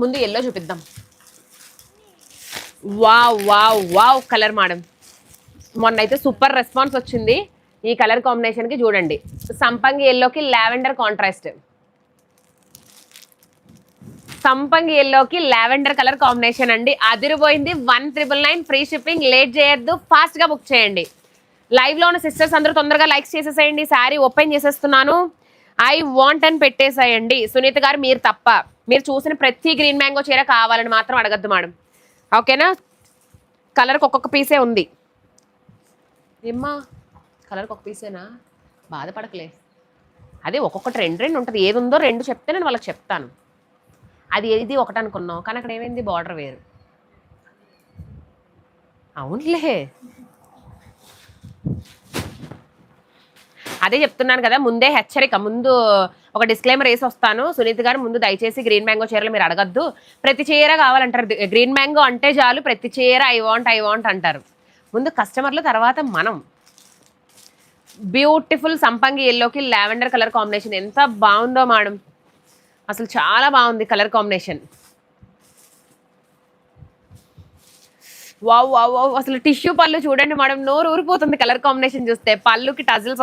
ముందు ఎల్లో చూపిద్దాం. Wow wow wow colour madam. మొన్న అయితే సూపర్ రెస్పాన్స్ వచ్చింది ఈ కలర్ కాంబినేషన్ కి. చూడండి, సంపంగి ఎల్లోకి లావెండర్ కాంట్రాస్ట్. సంపంగి ఎల్లోకి లావెండర్ కలర్ కాంబినేషన్ అండి. అదిరిపోయింది. 1999 ఫ్రీ షిప్పింగ్. లేట్ చేయొద్దు, ఫాస్ట్ గా బుక్ చేయండి. లైవ్ లో ఉన్న సిస్టర్స్ అందరూ తొందరగా లైక్స్ చేసేసేయండి. శారీ ఓపెన్ చేసేస్తున్నాను. ఐ వాంట్ అని పెట్టేసేయండి. సునీత గారు మీరు తప్ప, మీరు చూసిన ప్రతి గ్రీన్ మ్యాంగో చీర కావాలని మాత్రం అడగద్దు మేడం, ఓకేనా? కలర్కి ఒక్కొక్క పీసే ఉంది. ఏమ్మా కలర్కి ఒక పీసేనా? బాధపడకలే. అదే ఒక్కొక్కటి రెండు రెండు ఉంటుంది. ఏది ఉందో రెండు చెప్తే నేను వాళ్ళకి చెప్తాను. అది ఏది ఒకటి అనుకున్నావు, కానీ అక్కడ ఏమైంది, బార్డర్ వేరు. అవునులే, అదే చెప్తున్నాను కదా, ముందే హెచ్చరిక. ముందు ఒక డిస్క్లైమర్ వేసి వస్తాను. సునీత్ గారు ముందు దయచేసి గ్రీన్ మ్యాంగో చీరలు మీరు అడగద్దు. ప్రతి చీర కావాలంటారు. గ్రీన్ మ్యాంగో అంటే చాలు ప్రతి చీర ఐ వాంట్ అంటారు. ముందు కస్టమర్లు, తర్వాత మనం. బ్యూటిఫుల్ సంపంగి ఎల్లోకి లావెండర్ కలర్ కాంబినేషన్ ఎంత బాగుందో మేడం, అసలు చాలా బాగుంది colour combination. Wow wow wow, అసలు టిష్యూ పళ్ళు చూడండి మేడం, నోరు ఊరిపోతుంది కలర్ కాంబినేషన్ చూస్తే. పళ్ళుకి టజిల్స్